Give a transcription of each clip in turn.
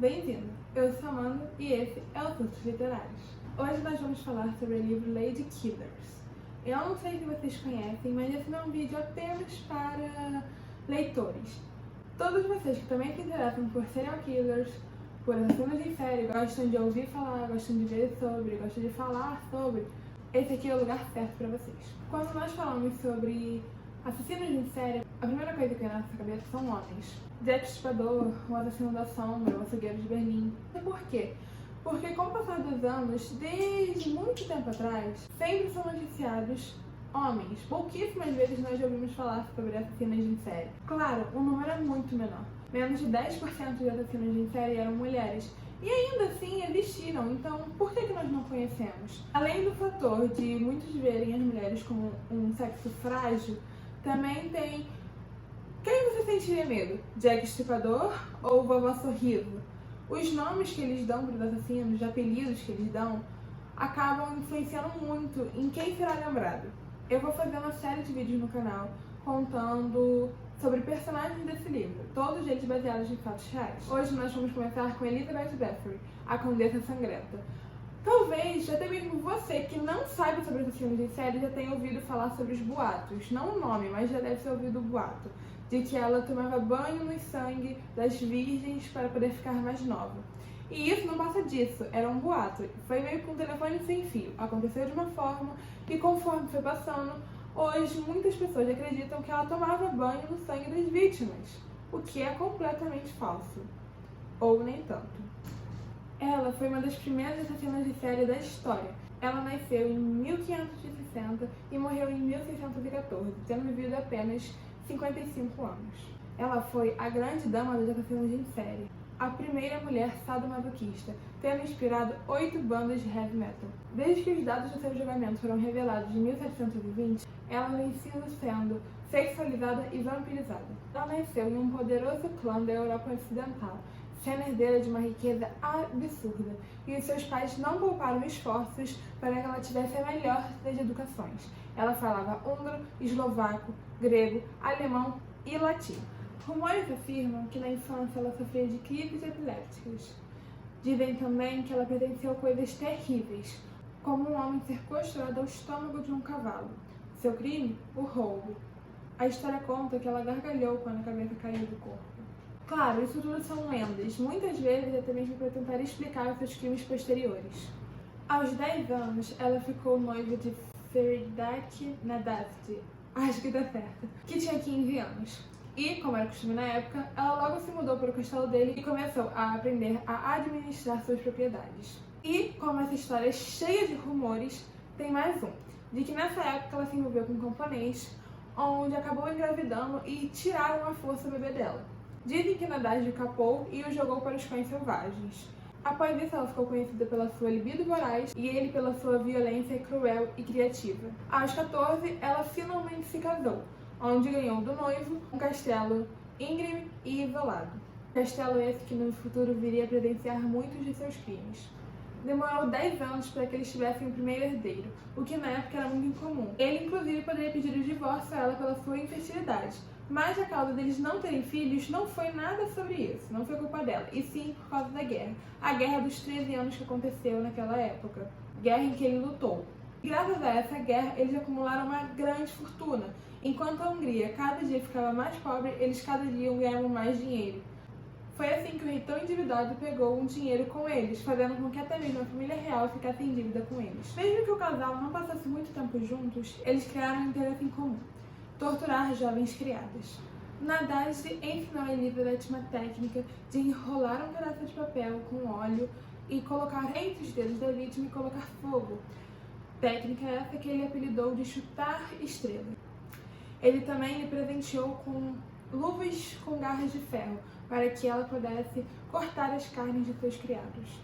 Bem-vindo! Eu sou Amanda e esse é o Surtos Literários. Hoje nós vamos falar sobre o livro Lady Killers. Eu não sei se vocês conhecem, mas esse não é um vídeo apenas para leitores. Todos vocês que também se interessam por serial killers, por assassinos em série, gostam de ouvir falar, gostam de ver sobre, gostam de falar sobre, esse aqui é o lugar certo para vocês. Quando nós falamos sobre assassinos em série, a primeira coisa que vem na nossa cabeça são homens. Jack Stripador, o assassino da sombra, o açougueiro de Berlim. E por quê? Porque com o passar dos anos, desde muito tempo atrás, sempre são noticiados homens. Pouquíssimas vezes nós já ouvimos falar sobre assassinos em série. Claro, o número é muito menor. Menos de 10% de assassinos em série eram mulheres. E ainda assim existiram, então por que nós não conhecemos? Além do fator de muitos verem as mulheres como um sexo frágil, também tem... Quem você sentiria medo? Jack Stripador ou Vovó Sorriso? Os nomes que eles dão para os assassinos, os apelidos que eles dão, acabam influenciando muito em quem será lembrado. Eu vou fazer uma série de vídeos no canal contando sobre personagens desse livro, todos eles baseados em fatos reais. Hoje nós vamos começar com Elizabeth Bathory, a Condessa Sangrenta. Talvez, até mesmo você que não saiba sobre assassinos em série já tenha ouvido falar sobre os boatos. Não o nome, mas já deve ter ouvido o boato. De que ela tomava banho no sangue das virgens para poder ficar mais nova. E isso não passa disso, era um boato. Foi meio que um telefone sem fio. Aconteceu de uma forma e conforme foi passando, hoje muitas pessoas acreditam que ela tomava banho no sangue das vítimas. O que é completamente falso. Ou nem tanto. Ela foi uma das primeiras assassinas de série da história. Ela nasceu em 1560 e morreu em 1614, tendo vivido apenas 55 anos. Ela foi a grande dama dos assassinos em série, a primeira mulher sadomasoquista, tendo inspirado 8 bandas de heavy metal. Desde que os dados do seu julgamento foram revelados em 1720, ela vem sendo sexualizada e vampirizada. Ela nasceu em um poderoso clã da Europa Ocidental, sendo herdeira de uma riqueza absurda, e os seus pais não pouparam esforços para que ela tivesse a melhor das educações. Ela falava húngaro, eslovaco, grego, alemão e latim. Rumores afirmam que na infância ela sofria de crises epilépticas. Dizem também que ela presenciou coisas terríveis, como um homem ser costurado ao estômago de um cavalo. Seu crime? O roubo. A história conta que ela gargalhou quando a cabeça caiu do corpo. Claro, isso tudo são lendas, muitas vezes até mesmo para tentar explicar os seus crimes posteriores. Aos 10 anos, ela ficou noiva de Feridat Nadasti, acho que tá certo, que tinha 15 anos. E, como era costume na época, ela logo se mudou para o castelo dele e começou a aprender a administrar suas propriedades. E, como essa história é cheia de rumores, tem mais um, de que nessa época ela se envolveu com um camponês, onde acabou engravidando e tiraram à força o bebê dela. Dizem que Nadasti o capou e o jogou para os cães selvagens. Após isso, ela ficou conhecida pela sua libido voraz e ele pela sua violência cruel e criativa. Aos 14, ela finalmente se casou, onde ganhou do noivo um castelo íngreme e isolado. Castelo esse que no futuro viria a presenciar muitos de seus crimes. Demorou 10 anos para que eles tivessem o primeiro herdeiro, o que na época era muito incomum. Ele, inclusive, poderia pedir o divórcio a ela pela sua infertilidade. Mas a causa deles não terem filhos não foi nada sobre isso, não foi culpa dela, e sim por causa da guerra. A guerra dos 13 anos que aconteceu naquela época, guerra em que ele lutou. E graças a essa guerra, eles acumularam uma grande fortuna. Enquanto a Hungria cada dia ficava mais pobre, eles cada dia ganhavam mais dinheiro. Foi assim que o rei tão endividado pegou um dinheiro com eles, fazendo com que até mesmo a família real ficasse em dívida com eles. Mesmo que o casal não passasse muito tempo juntos, eles criaram um interesse em comum: torturar jovens criadas. Nadasti ensinou a Elizabeth uma técnica de enrolar um pedaço de papel com óleo e colocar entre os dedos da vítima e colocar fogo. Técnica essa que ele apelidou de chutar estrela. Ele também lhe presenteou com luvas com garras de ferro, para que ela pudesse cortar as carnes de seus criados.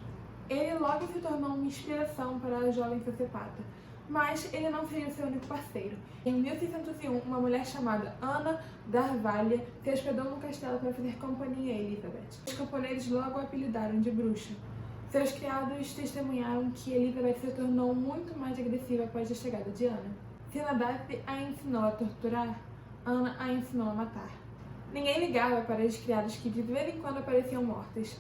Ele logo se tornou uma inspiração para a jovem sociopata, mas ele não seria seu único parceiro. Em 1601, uma mulher chamada Ana d'Arvalha se hospedou no castelo para fazer companhia a Elizabeth. Os camponeses logo a apelidaram de bruxa. Seus criados testemunharam que Elizabeth se tornou muito mais agressiva após a chegada de Ana. Se Nadasti a ensinou a torturar, Ana a ensinou a matar. Ninguém ligava para as criadas que de vez em quando apareciam mortas.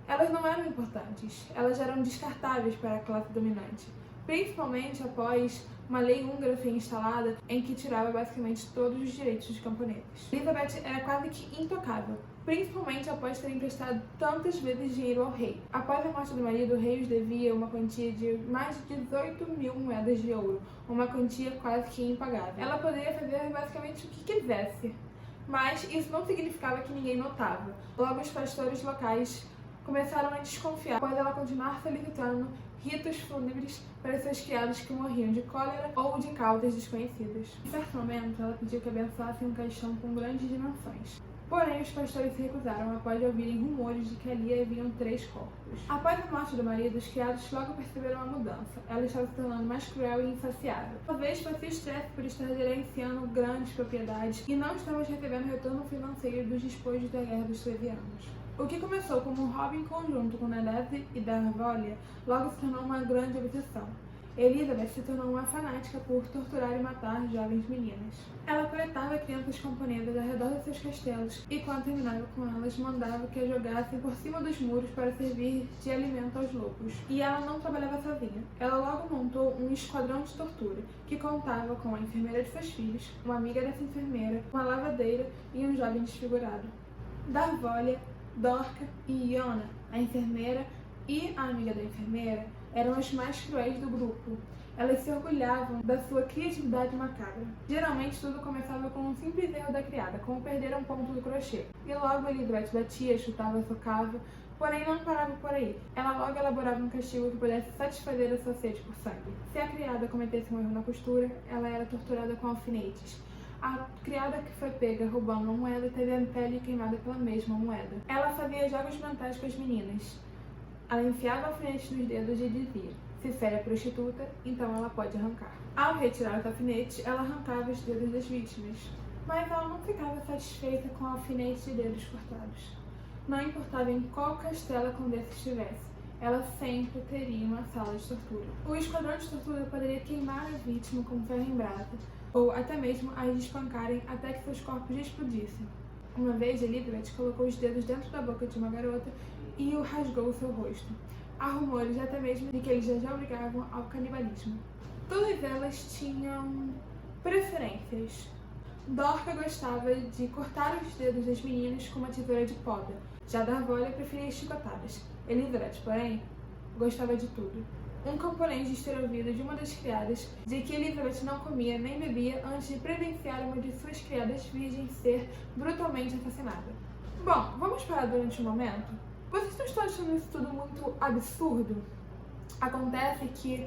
Elas não eram importantes, elas eram descartáveis para a classe dominante, principalmente após uma lei húngara ser instalada em que tirava basicamente todos os direitos dos camponeses. Elizabeth era quase que intocável, principalmente após ter emprestado tantas vezes dinheiro ao rei. Após a morte do marido, o rei os devia uma quantia de mais de 18.000 moedas de ouro, uma quantia quase que impagável. Ela poderia fazer basicamente o que quisesse, mas isso não significava que ninguém notava. Logo, os pastores locais começaram a desconfiar, após ela continuar solicitando ritos fúnebres para seus criados que morriam de cólera ou de causas desconhecidas. Em certo momento, ela pediu que abençoassem um caixão com grandes dimensões. Porém, os pastores se recusaram após ouvirem rumores de que ali haviam 3 corpos. Após a morte do marido, os criados logo perceberam a mudança. Ela estava se tornando mais cruel e insaciável. Talvez fosse o estresse por estar gerenciando grandes propriedades e não estamos recebendo retorno financeiro dos despojos da Guerra dos 13 anos. O que começou como um hobby em conjunto com Nadezhd e Darvolha logo se tornou uma grande obsessão. Elizabeth se tornou uma fanática por torturar e matar jovens meninas. Ela coletava crianças camponesas ao redor de seus castelos e, quando terminava com elas, mandava que as jogassem por cima dos muros para servir de alimento aos lobos. E ela não trabalhava sozinha. Ela logo montou um esquadrão de tortura, que contava com a enfermeira de seus filhos, uma amiga dessa enfermeira, uma lavadeira e um jovem desfigurado. Darvolha, Dorca e Iona, a enfermeira e a amiga da enfermeira, eram as mais cruéis do grupo. Elas se orgulhavam da sua criatividade macabra. Geralmente tudo começava com um simples erro da criada, como perder um ponto do crochê. E logo Elizabeth batia, chutava, socava, porém não parava por aí. Ela logo elaborava um castigo que pudesse satisfazer a sua sede por sangue. Se a criada cometesse um erro na costura, ela era torturada com alfinetes. A criada que foi pega roubando uma moeda teve a pele queimada pela mesma moeda. Ela fazia jogos mentais com as meninas. Ela enfiava alfinetes nos dedos e dizia: se fere a prostituta, então ela pode arrancar. Ao retirar os alfinetes, ela arrancava os dedos das vítimas. Mas ela não ficava satisfeita com alfinetes e dedos cortados. Não importava em qual castelo a condessa estivesse, ela sempre teria uma sala de tortura. O esquadrão de tortura poderia queimar a vítima com ferro em brasa, ou até mesmo as espancarem até que seus corpos explodissem. Uma vez, Elizabeth colocou os dedos dentro da boca de uma garota e o rasgou o seu rosto. Há rumores até mesmo de que eles já obrigavam ao canibalismo. Todas elas tinham preferências. Dorca gostava de cortar os dedos das meninas com uma tesoura de poda. Já Darvolha preferia chicotadas. Elizabeth, porém, gostava de tudo. Um camponês diz ter ouvido de uma das criadas de que Elizabeth não comia nem bebia antes de presenciar uma de suas criadas virgens ser brutalmente assassinada. Bom, vamos parar durante um momento? Vocês não estão achando isso tudo muito absurdo? Acontece que,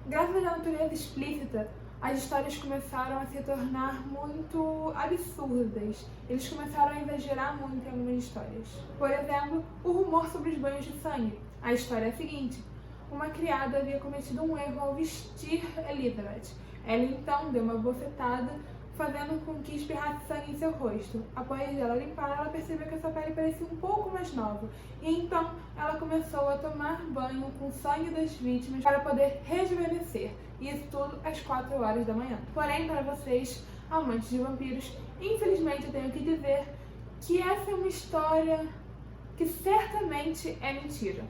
graças à natureza explícita, as histórias começaram a se tornar muito absurdas. Eles começaram a exagerar muito em algumas histórias. Por exemplo, o rumor sobre os banhos de sangue. A história é a seguinte: uma criada havia cometido um erro ao vestir Elizabeth. Ela então deu uma bofetada, fazendo com que espirrasse sangue em seu rosto. Após ela limpar, ela percebeu que a sua pele parecia um pouco mais nova. E então ela começou a tomar banho com sangue das vítimas para poder rejuvenescer. Isso tudo às 4 horas da manhã. Porém, para vocês, amantes de vampiros, infelizmente eu tenho que dizer que essa é uma história que certamente é mentira.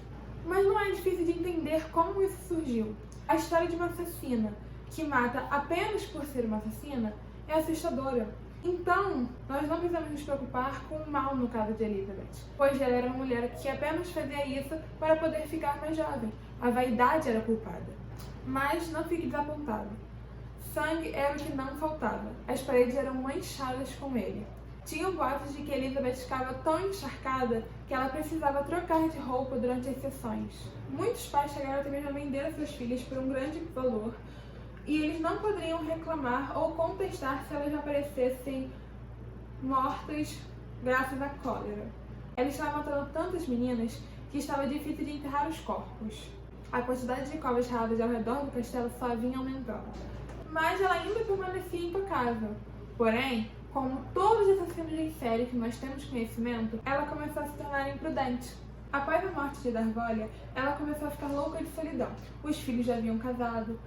Mas não é difícil de entender como isso surgiu. A história de uma assassina que mata apenas por ser uma assassina é assustadora. Então, nós não precisamos nos preocupar com o mal no caso de Elizabeth, pois ela era uma mulher que apenas fazia isso para poder ficar mais jovem. A vaidade era culpada. Mas não fique desapontado. Sangue era o que não faltava. As paredes eram manchadas com ele. Tinham boatos de que Elizabeth ficava tão encharcada que ela precisava trocar de roupa durante as sessões. Muitos pais chegaram até mesmo a vender seus filhos por um grande valor, e eles não poderiam reclamar ou contestar se elas aparecessem mortas graças à cólera. Ela estava matando tantas meninas que estava difícil de enterrar os corpos. A quantidade de covas ralas ao redor do castelo só vinha aumentando. Mas ela ainda permanecia intocável. Porém, como todos os assassinos em série que nós temos conhecimento, ela começou a se tornar imprudente. Após a morte de Darvolha, ela começou a ficar louca de solidão. Os filhos já haviam casado.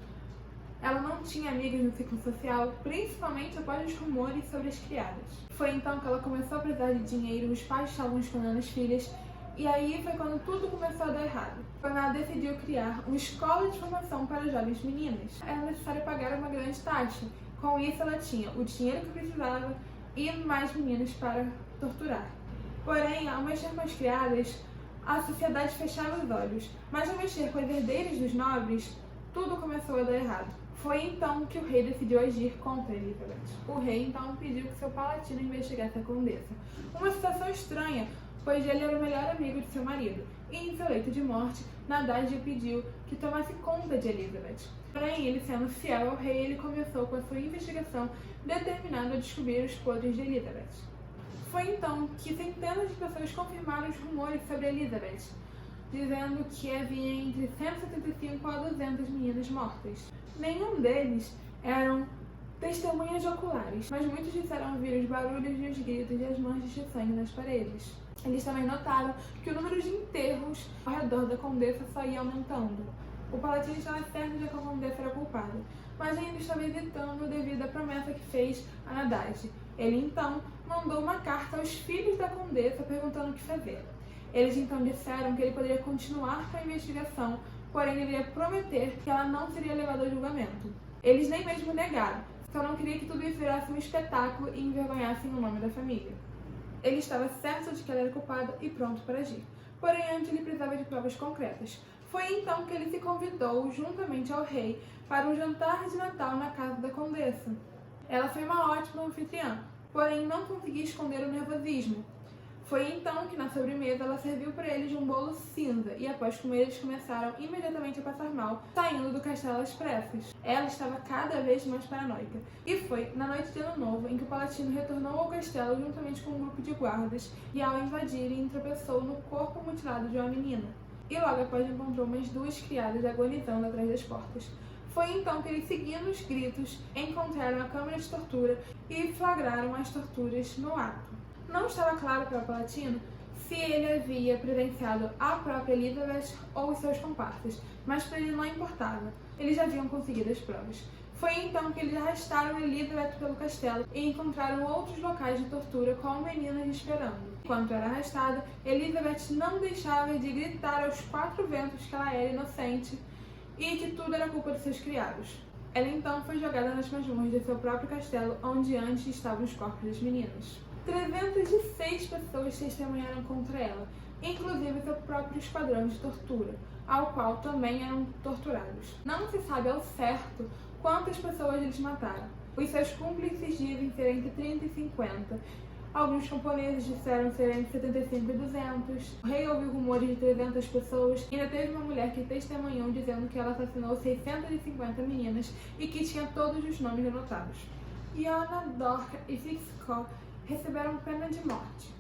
Ela não tinha amigas no ciclo social, principalmente após os rumores sobre as criadas. Foi então que ela começou a precisar de dinheiro, os pais estavam escondendo as filhas, E aí foi quando tudo começou a dar errado. Quando ela decidiu criar uma escola de formação para jovens meninas, era necessário pagar uma grande taxa. Com isso, ela tinha o dinheiro que precisava e mais meninas para torturar. Porém, ao mexer com as criadas, a sociedade fechava os olhos. Mas ao mexer com as herdeiras dos nobres, tudo começou a dar errado. Foi então que o rei decidiu agir contra Elizabeth. O rei então pediu que seu palatino investigasse a condessa. Uma situação estranha, pois ele era o melhor amigo de seu marido. E em seu leito de morte, Nadad pediu que tomasse conta de Elizabeth. Porém, ele sendo fiel ao rei, ele começou com a sua investigação, determinado a descobrir os podres de Elizabeth. Foi então que centenas de pessoas confirmaram os rumores sobre Elizabeth, dizendo que havia entre 175 a 200 meninas mortas. Nenhum deles eram testemunhas oculares, mas muitos disseram ouvir os barulhos e os gritos e as manchas de sangue nas paredes. Eles também notaram que o número de enterros ao redor da condessa só ia aumentando. O palatino estava certo de que a condessa era culpada, mas ainda estava hesitando devido à promessa que fez a Nadad. Ele então mandou uma carta aos filhos da condessa perguntando o que fazer. Eles então disseram que ele poderia continuar com a investigação, porém ele ia prometer que ela não seria levada ao julgamento. Eles nem mesmo negaram, só não queria que tudo isso virasse um espetáculo e envergonhassem o nome da família. Ele estava certo de que ela era culpada e pronto para agir. Porém, antes ele precisava de provas concretas. Foi então que ele se convidou, juntamente ao rei, para um jantar de Natal na casa da condessa. Ela foi uma ótima anfitriã, porém não conseguia esconder o nervosismo. Foi então que na sobremesa ela serviu para eles um bolo cinza e após comer eles começaram imediatamente a passar mal, saindo do castelo às pressas. Ela estava cada vez mais paranoica. E foi na noite de Ano Novo em que o palatino retornou ao castelo juntamente com um grupo de guardas e ao invadirem tropeçou no corpo mutilado de uma menina. E logo após encontrou umas duas criadas agonizando atrás das portas. Foi então que eles, seguindo os gritos, encontraram a câmara de tortura e flagraram as torturas no ato. Não estava claro para o palatino se ele havia presenciado a própria Elizabeth ou os seus comparsas, mas para ele não importava, eles já haviam conseguido as provas. Foi então que eles arrastaram Elizabeth pelo castelo e encontraram outros locais de tortura com meninas esperando. Enquanto era arrastada, Elizabeth não deixava de gritar aos quatro ventos que ela era inocente e que tudo era culpa de seus criados. Ela então foi jogada nas masmorras de seu próprio castelo, onde antes estavam os corpos das meninas. 306 pessoas testemunharam contra ela, inclusive seu próprio esquadrão de tortura, ao qual também eram torturados. Não se sabe ao certo quantas pessoas eles mataram. Os seus cúmplices dizem ser entre 30 e 50. Alguns camponeses disseram ser entre 75 e 200. O rei ouviu rumores de 300 pessoas. E ainda teve uma mulher que testemunhou dizendo que ela assassinou 650 meninas e que tinha todos os nomes anotados. Iona, Dorca e Fixco receberam pena de morte.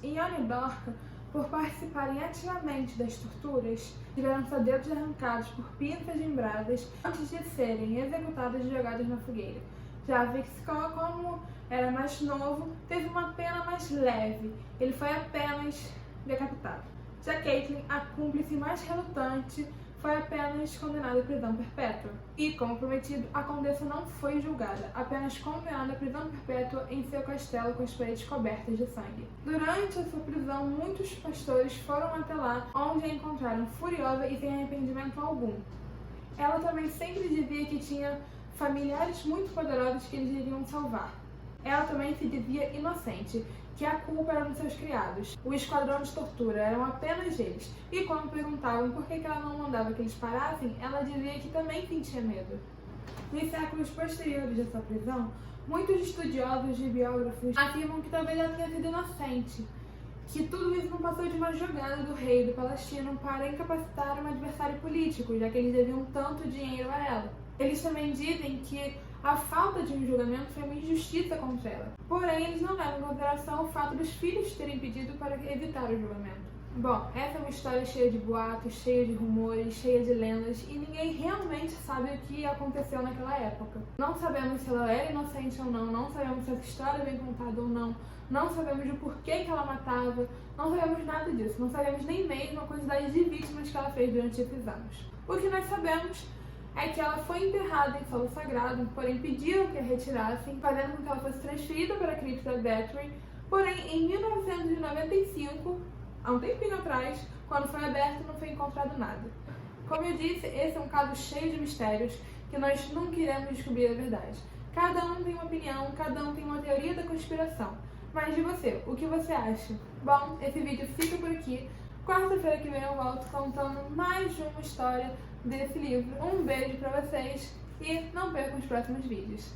Iona e Dorca, por participarem ativamente das torturas, tiveram seus dedos arrancados por pinças gembradas antes de serem executadas e jogadas na fogueira. Já Fixco, como era mais novo, teve uma pena mais leve. Ele foi apenas decapitado. Já Caitlin, a cúmplice mais relutante, foi apenas condenada à prisão perpétua. E, como prometido, a condessa não foi julgada, apenas condenada à prisão perpétua em seu castelo com as paredes cobertas de sangue. Durante a sua prisão, muitos pastores foram até lá, onde a encontraram furiosa e sem arrependimento algum. Ela também sempre dizia que tinha familiares muito poderosos que eles iriam salvar. Ela também se dizia inocente, que a culpa era dos seus criados. O esquadrão de tortura eram apenas eles. E quando perguntavam por que ela não mandava que eles parassem, ela dizia que também sentia medo. Nos séculos posteriores dessa prisão, muitos estudiosos e biógrafos afirmam que talvez ela tenha sido inocente, que tudo isso não passou de uma jogada do rei do Palatino para incapacitar um adversário político, já que eles deviam tanto dinheiro a ela. Eles também dizem que a falta de um julgamento foi uma injustiça contra ela. Porém, eles não levam em consideração o fato dos filhos terem pedido para evitar o julgamento. Bom, essa é uma história cheia de boatos, cheia de rumores, cheia de lendas, e ninguém realmente sabe o que aconteceu naquela época. Não sabemos se ela era inocente ou não, não sabemos se essa história é bem contada ou não, não sabemos o porquê que ela matava, não sabemos nada disso, não sabemos nem mesmo a quantidade de vítimas que ela fez durante esses anos. O que nós sabemos é que ela foi enterrada em solo sagrado, porém pediram que a retirassem, fazendo com que ela fosse transferida para a cripta Bathory. Porém, em 1995, há um tempinho atrás, quando foi aberto não foi encontrado nada. Como eu disse, esse é um caso cheio de mistérios que nós nunca iremos descobrir a verdade. Cada um tem uma opinião, cada um tem uma teoria da conspiração. Mas de você, o que você acha? Bom, esse vídeo fica por aqui. Quarta-feira que vem eu volto contando mais uma história desse livro. Um beijo pra vocês e não percam os próximos vídeos.